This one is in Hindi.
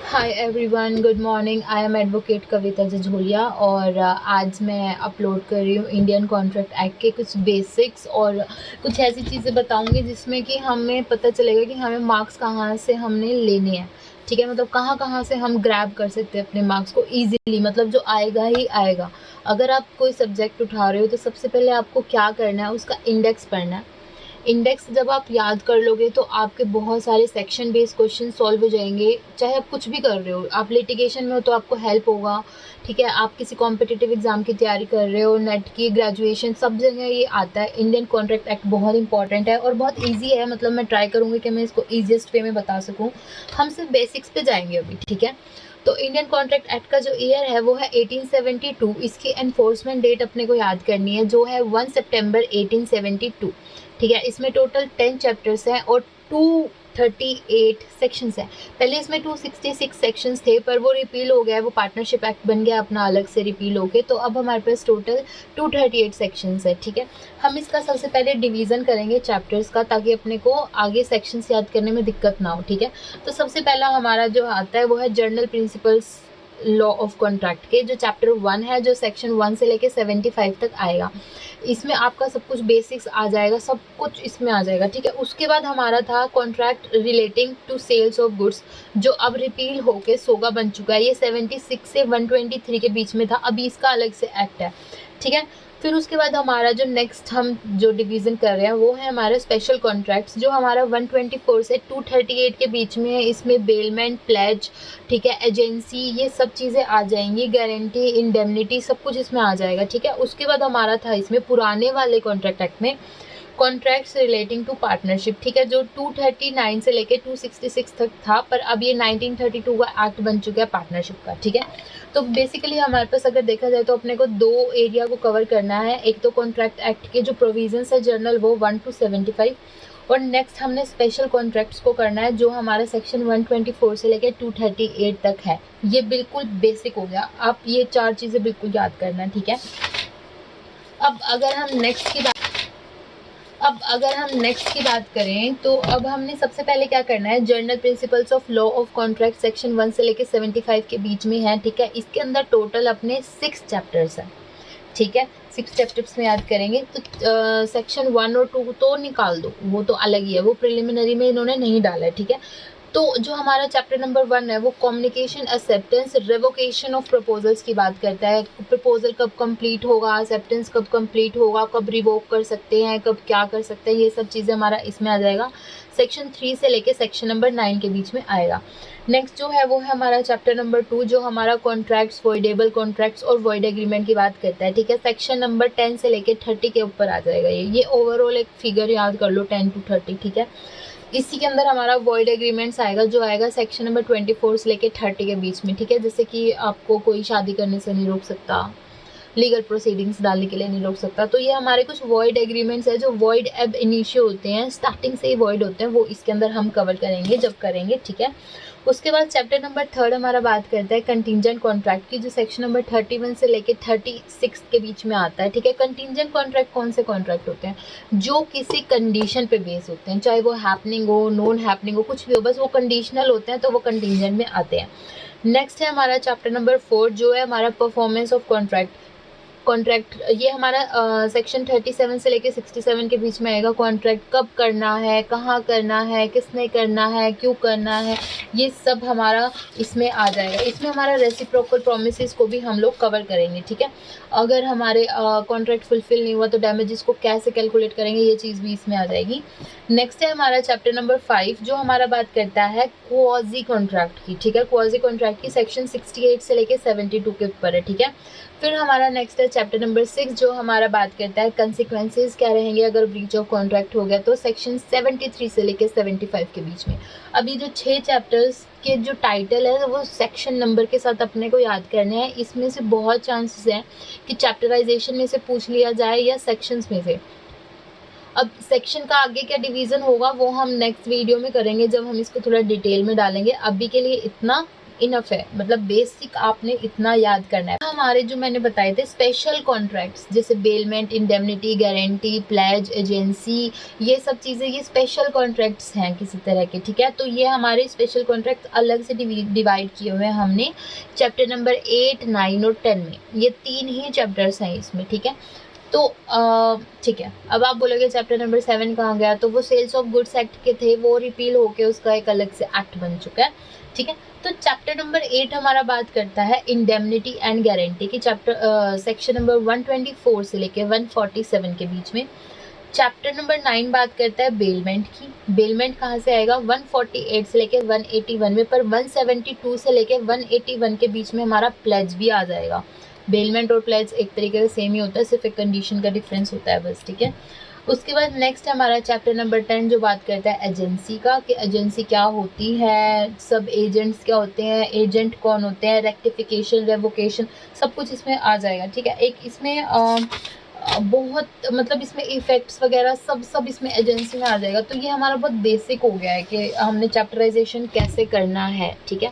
Hi everyone, good morning. I am advocate Kavita Jajoliya और आज मैं अपलोड कर रही हूँ इंडियन कॉन्ट्रैक्ट एक्ट के कुछ बेसिक्स और कुछ ऐसी चीज़ें बताऊँगी जिसमें कि हमें पता चलेगा कि हमें मार्क्स कहाँ से हमने लेने हैं। ठीक है, मतलब कहाँ कहाँ से हम ग्रैब कर सकते हैं अपने मार्क्स को ईजिली, मतलब जो आएगा ही आएगा। अगर आप कोई सब्जेक्ट उठा रहे हो तो सबसे पहले आपको क्या करना है, उसका इंडेक्स पढ़ना है। इंडेक्स जब आप याद कर लोगे तो आपके बहुत सारे सेक्शन बेस्ड क्वेश्चन सॉल्व हो जाएंगे। चाहे आप कुछ भी कर रहे हो, आप लिटिगेशन में हो तो आपको हेल्प होगा। ठीक है, आप किसी कॉम्पिटिटिव एग्जाम की तैयारी कर रहे हो, नेट की, ग्रेजुएशन, सब जगह ये आता है। इंडियन कॉन्ट्रैक्ट एक्ट बहुत इंपॉर्टेंट है और बहुत ईजी है, मतलब मैं ट्राई करूँगी कि मैं इसको ईजिएस्ट वे में बता सकूँ। हम सिर्फ बेसिक्स पे जाएंगे अभी। ठीक है, तो इंडियन कॉन्ट्रैक्ट एक्ट का जो ईयर है वो है 1872। इसकी एनफोर्समेंट डेट अपने को याद करनी है जो है 1 सितंबर 1872। ठीक है, इसमें टोटल 10 चैप्टर्स हैं और 238 सेक्शंस हैं। पहले इसमें 266 सेक्शंस थे पर वो रिपील हो गया है, वो पार्टनरशिप एक्ट बन गया अपना अलग से रिपील हो के, तो अब हमारे पास टोटल 238 सेक्शंस है। ठीक है, हम इसका सबसे पहले डिवीज़न करेंगे चैप्टर्स का ताकि अपने को आगे सेक्शंस याद करने में दिक्कत ना हो। ठीक है, तो सबसे पहला हमारा जो आता है वो है general principles law of contract के, जो चैप्टर 1 है, जो सेक्शन 1 से लेके 75 तक आएगा। इसमें आपका सब कुछ बेसिक्स आ जाएगा, सब कुछ इसमें आ जाएगा। ठीक है, उसके बाद हमारा था contract relating to sales of goods, जो अब रिपील होके सोगा बन चुका है। ये 76 से 123 के बीच में था, अभी इसका अलग से एक्ट है। ठीक है, फिर उसके बाद हमारा जो नेक्स्ट हम जो डिवीज़न कर रहे हैं वो है हमारा स्पेशल कॉन्ट्रैक्ट्स, जो हमारा 124 से 238 के बीच में है। इसमें बेलमेंट, प्लेज, ठीक है, एजेंसी, ये सब चीज़ें आ जाएंगी, गारंटी, इंडेमनिटी, सब कुछ इसमें आ जाएगा। ठीक है, उसके बाद हमारा था इसमें पुराने वाले कॉन्ट्रैक्ट एक्ट में कॉन्ट्रैक्ट्स रिलेटिंग टू पार्टनरशिप। ठीक है, जो 239 से लेके 266 तक था, पर अब ये 1932 का एक्ट बन चुका है पार्टनरशिप का। ठीक है, तो बेसिकली हमारे पास अगर देखा जाए तो अपने को दो एरिया को कवर करना है। एक तो कॉन्ट्रैक्ट एक्ट के जो प्रोविजंस है जर्नल, वो 1 to 75, और नेक्स्ट हमने स्पेशल कॉन्ट्रैक्ट्स को करना है जो हमारा सेक्शन 124 से लेकर 238 तक है। ये बिल्कुल बेसिक हो गया, आप ये चार चीज़ें बिल्कुल याद करना। ठीक है, अब अगर हम नेक्स्ट की बात करें तो अब हमने सबसे पहले क्या करना है, journal principles of law of contract section 1 से लेकर 75 के बीच में है। ठीक है, इसके अंदर टोटल अपने 6 चैप्टर्स हैं। ठीक है, 6 चैप्टर्स में याद करेंगे तो सेक्शन 1 और 2 तो निकाल दो, वो तो अलग ही है, वो प्रिलिमिनरी में इन्होंने नहीं डाला है। ठीक है, तो जो हमारा चैप्टर नंबर 1 है वो communication, acceptance, revocation of proposals की बात करता है। प्रपोजल कब कंप्लीट होगा, एक्सेप्टेंस कब कंप्लीट होगा, कब रिवोक कर सकते हैं, कब क्या कर सकते हैं, ये सब चीज़ें हमारा इसमें आ जाएगा। सेक्शन 3 से लेके सेक्शन नंबर 9 के बीच में आएगा। नेक्स्ट जो है वो है हमारा चैप्टर नंबर 2, जो हमारा कॉन्ट्रैक्ट्स, वॉइडेबल कॉन्ट्रैक्ट्स और वॉइड एग्रीमेंट की बात करता है। ठीक है, सेक्शन नंबर 10 से लेके 30 के ऊपर आ जाएगा। ये ओवरऑल एक फिगर याद कर लो, 10 to 30। ठीक है, इसी के अंदर हमारा वॉइड एग्रीमेंट्स आएगा जो आएगा सेक्शन नंबर 24 से लेके 30 के बीच में। ठीक है, जैसे कि आपको कोई शादी करने से नहीं रोक सकता, लीगल प्रोसीडिंग्स डालने के लिए नहीं रोक सकता, तो ये हमारे कुछ वॉइड एग्रीमेंट्स है जो वॉइड एब इनिशियो होते हैं, स्टार्टिंग से ही वॉइड होते हैं, वो इसके अंदर हम कवर करेंगे जब करेंगे। ठीक है, उसके बाद चैप्टर नंबर 3 हमारा बात करता है कंटिंजेंट कॉन्ट्रैक्ट की, जो सेक्शन नंबर 31 से लेके 36 के बीच में आता है। ठीक है, कंटिंजेंट कॉन्ट्रैक्ट कौन से कॉन्ट्रैक्ट होते हैं, जो किसी कंडीशन पे बेस होते हैं, चाहे वो हैपनिंग हो, नॉन हैपनिंग हो, कुछ भी हो, बस वो कंडीशनल होते हैं तो वो कंटिंजेंट में आते हैं। नेक्स्ट है हमारा चैप्टर नंबर 4, जो है हमारा परफॉर्मेंस ऑफ कॉन्ट्रैक्ट। ये हमारा सेक्शन 37 से लेके 67 के बीच में आएगा। कॉन्ट्रैक्ट कब करना है, कहाँ करना है, किसने करना है, क्यों करना है, ये सब हमारा इसमें आ जाएगा। इसमें हमारा रेसिप्रोकल प्रोमिसेस को भी हम लोग कवर करेंगे। ठीक है, अगर हमारे कॉन्ट्रैक्ट फुलफिल नहीं हुआ तो डैमेजेस को कैसे कैलकुलेट करेंगे, ये चीज़ भी इसमें आ जाएगी। नेक्स्ट है हमारा चैप्टर नंबर 5, जो हमारा बात करता है क्वाजी कॉन्ट्रैक्ट की। ठीक है, क्वाजी कॉन्ट्रैक्ट की सेक्शन 68 से लेके 72 के ऊपर है। ठीक है, फिर हमारा नेक्स्ट है चैप्टर नंबर 6, जो हमारा बात करता है कंसिक्वेंसेस क्या रहेंगे अगर ब्रीच ऑफ कॉन्ट्रैक्ट हो गया, तो सेक्शन 73 से लेकर 75 के बीच में। अभी जो 6 चैप्टर्स के जो टाइटल है वो सेक्शन नंबर के साथ अपने को याद करने हैं। इसमें से बहुत चांसेस हैं कि चैप्टराइजेशन में से पूछ लिया जाए या सेक्शंस में से। अब सेक्शन का आगे क्या डिवीज़न होगा वो हम नेक्स्ट वीडियो में करेंगे जब हम इसको थोड़ा डिटेल में डालेंगे। अभी के लिए इतना, इनफ है, मतलब बेसिक आपने इतना याद करना है। हमारे जो मैंने बताए थे स्पेशल कॉन्ट्रैक्ट्स, जैसे bailment, indemnity, guarantee, pledge, agency, ये सब चीज़ें ये स्पेशल कॉन्ट्रैक्ट्स हैं किसी तरह के, ठीक है। तो ये हमारे स्पेशल कॉन्ट्रैक्ट अलग से डिवाइड किए हुए हैं हमने चैप्टर नंबर 8, 9 और 10 में। ये 3 ही चैप्टर्स हैं इसमें, ठीक है। तो ठीक है, अब आप बोलोगे चैप्टर नंबर 7 कहाँ गया, तो वो सेल्स ऑफ गुड्स एक्ट के थे, वो रिपील होके उसका एक अलग से एक्ट बन चुका है, ठीक है। तो चैप्टर नंबर 8 हमारा बात करता है इंडेमनिटी एंड गारंटी की, चैप्टर सेक्शन नंबर 124 से लेके 147 के बीच में। चैप्टर नंबर 9 बात करता है बेलमेंट की। बेलमेंट कहाँ से आएगा, 148 से लेके 181 में, पर 172 से लेके 181 के बीच में हमारा प्लेज भी आ जाएगा। बेलमेंट और प्लेज एक तरीके से सेम ही होता है, सिर्फ एक कंडीशन का डिफरेंस होता है बस, ठीक है। उसके बाद नेक्स्ट हमारा चैप्टर नंबर 10 जो बात करता है एजेंसी का, कि एजेंसी क्या होती है, सब एजेंट्स क्या होते हैं, एजेंट कौन होते हैं, रेक्टिफिकेशन, रेवोकेशन, सब कुछ इसमें आ जाएगा, ठीक है। एक इसमें बहुत मतलब इसमें इफेक्ट्स वगैरह सब इसमें एजेंसी में आ जाएगा। तो ये हमारा बहुत बेसिक हो गया है कि हमने चैप्टराइजेशन कैसे करना है, ठीक है।